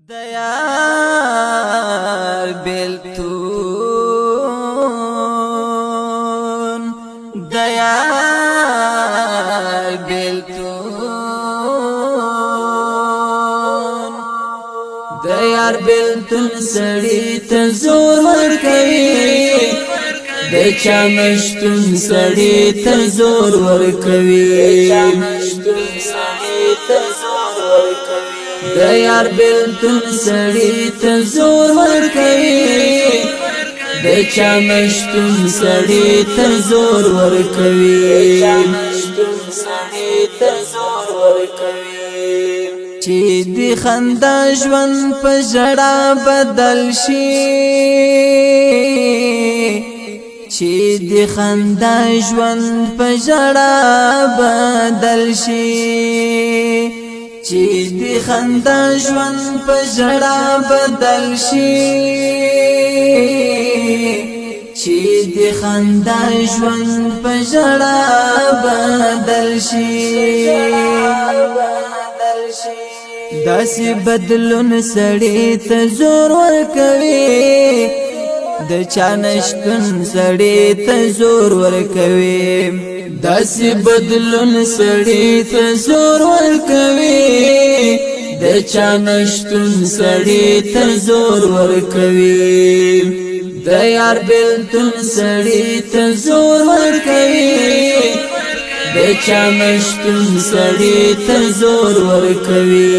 دیار بیلتون دیار بیلتون دیار بیلتون سړی ته زور ورکوي د چا مشتون سړی ته زور ورکوي د یار بیلتون سړی ته زور ورکوي د چا مشتون سړی ته زور ورکوي چې دی خندا ژوند په ژړا بدل شي چې دی خندا ژوند په ژړا بدل شي چې دی خندا ژوند په ژړا بدل شي چې دی خندا ژوند په ژړا بدل شي داسې بدلون سړی ته زور ورکوي د چا نشتون سړی ته زور ورکوي داسې بدلون سړی ته زور ورکوي د چا نشتون سړی ته زور ورکوي د یار بیلتون سړی ته زور ورکوي د چا نشتون سړی ته زور ورکوي